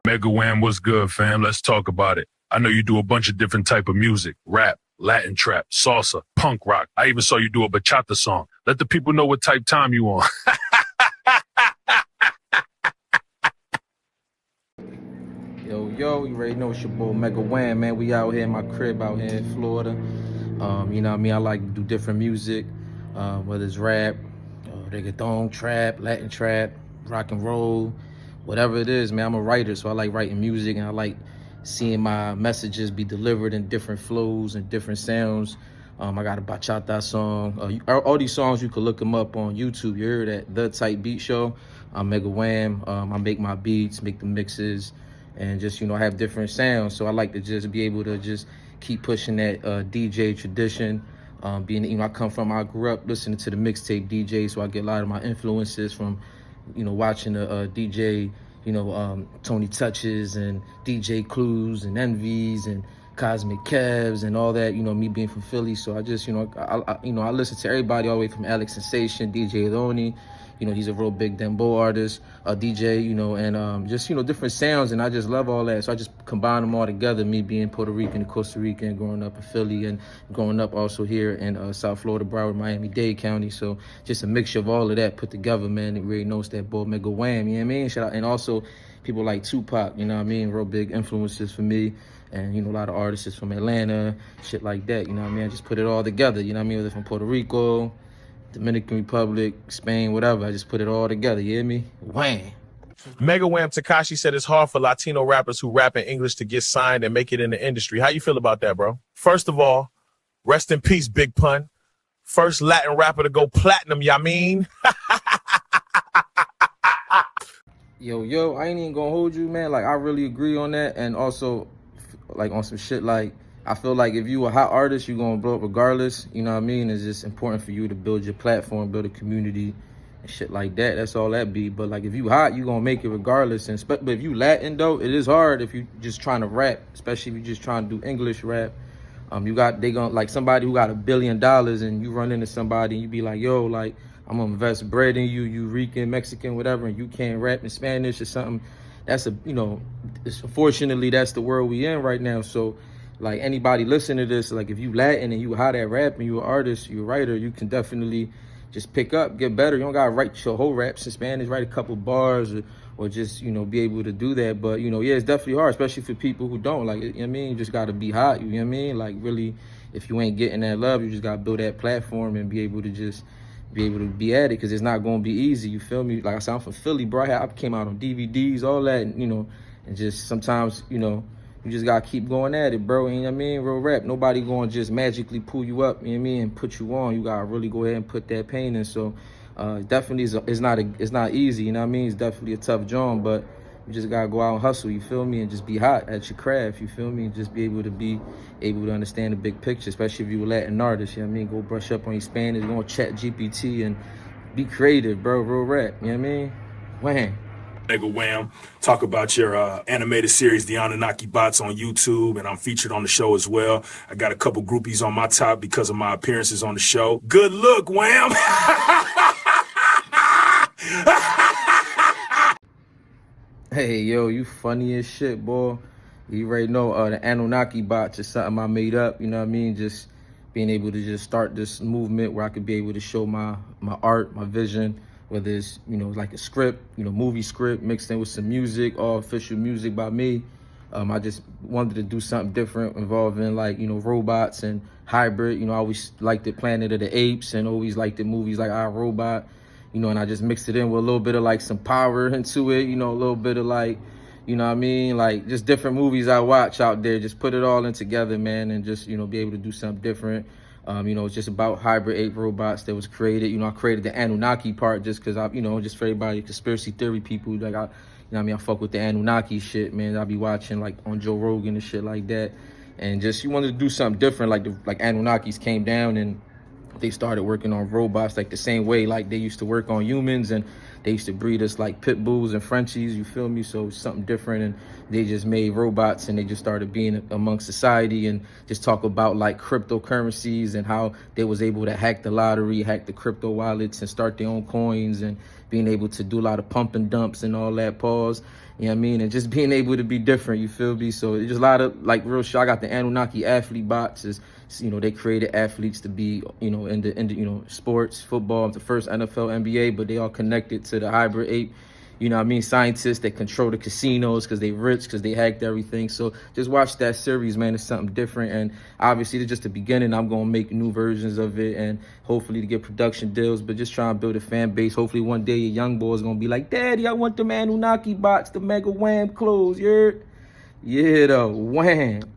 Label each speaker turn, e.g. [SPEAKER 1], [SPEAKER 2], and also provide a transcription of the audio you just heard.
[SPEAKER 1] MegaWam, what's good, fam? Let's talk about it. I know you do a bunch of different type of music, rap, Latin trap, salsa, punk rock. I even saw you do a bachata song. Let the people know what type time you on.
[SPEAKER 2] Yo, you already know it's your boy MegaWam, man. We out here in my crib out here in Florida. You know what I mean? I like to do different music, whether it's rap, reggaeton, trap, Latin trap, rock and roll, whatever it is, man. I'm a writer, so I like writing music, and I like seeing my messages be delivered in different flows and different sounds. I got a bachata song. All these songs, you can look them up on YouTube. You heard that The Type Beat Show. I'm MegaWam. I make my beats, make the mixes, and just, you know, have different sounds. So I like to just be able to just keep pushing that DJ tradition. I grew up listening to the mixtape DJ, so I get a lot of my influences from, you know, watching the DJ, you know, Tony Touches and DJ Clues and Envies and Cosmic Kevs and all that, you know, me being from Philly. So I just, you know, I listen to everybody all the way from Alex Sensation, DJ Loney, you know, he's a real big dembow artist, DJ, you know, and just, you know, different sounds, and I just love all that. So I just combine them all together, me being Puerto Rican and Costa Rican, growing up in Philly, and growing up also here in South Florida, Broward, Miami-Dade County. So just a mixture of all of that put together, man. It really knows that boy MegaWam, you know what I mean? Shout out, and also people like Tupac, you know what I mean? Real big influences for me. And, you know, a lot of artists from Atlanta, shit like that, you know what I mean? I just put it all together, you know what I mean? Whether from Puerto Rico, Dominican Republic, Spain, whatever. I just put it all together, you hear me? Wham!
[SPEAKER 3] MegaWam Tekashi said it's hard for Latino rappers who rap in English to get signed and make it in the industry. How you feel about that, bro? First of all, rest in peace, Big Pun. First Latin rapper to go platinum, ya mean?
[SPEAKER 2] Yo, I ain't even gonna hold you, man. Like, I really agree on that. And also, like, on some shit, like, I feel like if you a hot artist, you're gonna blow up regardless. You know what I mean? It's just important for you to build your platform, build a community, and shit like that. That's all that be. But like, if you hot, you gonna make it regardless. And but if you Latin though, it is hard if you just trying to rap, especially if you just trying to do English rap. They gonna, like, somebody who got $1 billion, and you run into somebody and you be like, yo, like, I'm gonna invest bread in you, you Rican, Mexican, whatever, and you can't rap in Spanish or something. That's unfortunately, that's the world we in right now. So, like, anybody listening to this, like, if you Latin and you hot at rap and you an artist, you a writer, you can definitely just pick up, get better. You don't gotta write your whole raps in Spanish, write a couple bars or just, you know, be able to do that. But, you know, yeah, it's definitely hard, especially for people who don't. Like, you know what I mean? You just gotta be hot, you know what I mean? Like, really, if you ain't getting that love, you just gotta build that platform and be able to just be at it, because it's not gonna be easy, you feel me? Like I said, I'm from Philly, bro. I came out on DVDs, all that, and, you know, and just sometimes, you know, you just gotta keep going at it, bro. You know what I mean? Real rap. Nobody gonna just magically pull you up, you know what I mean, and put you on. You gotta really go ahead and put that pain in. So definitely it's not easy, you know what I mean? It's definitely a tough job, but you just gotta go out and hustle, you feel me, and just be hot at your craft, you feel me, and just be able to understand the big picture, especially if you're a Latin artist, you know what I mean? Go brush up on your Spanish, go on Chat GPT and be creative, bro. Real rap, you know what I mean? Wham!
[SPEAKER 1] MegaWam, talk about your animated series, the Anunaki Botz, on YouTube, and I'm featured on the show as well. I got a couple groupies on my top because of my appearances on the show. Good look, Wham!
[SPEAKER 2] Hey, yo, you funny as shit, boy. You already know the Anunaki Botz is something I made up, you know what I mean? Just being able to just start this movement where I could be able to show my art, my vision, whether it's, you know, like a script, you know, movie script mixed in with some music, all official music by me. I just wanted to do something different involving, like, you know, robots and hybrid. You know, I always liked the Planet of the Apes and always liked the movies like I, Robot. You know, and I just mixed it in with a little bit of like some power into it, you know, a little bit of like, you know what I mean? Like just different movies I watch out there, just put it all in together, man, and just, you know, be able to do something different. You know, it's just about hybrid ape robots that was created. You know, I created the Anunnaki part just because I, you know, just for everybody, conspiracy theory people, like you know what I mean? I fuck with the Anunnaki shit, man. I be watching like on Joe Rogan and shit like that. And just, you wanted to do something different, like Anunnakis came down and they started working on robots like the same way like they used to work on humans, and they used to breed us like pit bulls and Frenchies, you feel me? So something different, and they just made robots, and they just started being amongst society and just talk about like cryptocurrencies and how they was able to hack the lottery, hack the crypto wallets, and start their own coins, and being able to do a lot of pump and dumps and all that, pause. You know what I mean? And just being able to be different, you feel me? So it's just a lot of like real shit. I got the Anunaki athlete bots. You know, they created athletes to be, you know, in the you know, sports, football, the first NFL, NBA, but they all connected to the hybrid ape. You know what I mean? Scientists that control the casinos because they rich, because they hacked everything. So just watch that series, man. It's something different. And obviously, it's just the beginning. I'm going to make new versions of it and hopefully to get production deals, but just trying to build a fan base. Hopefully one day a young boy is going to be like, Daddy, I want the Anunaki Botz, the MegaWam clothes. You heard? Yeah, though. Wham.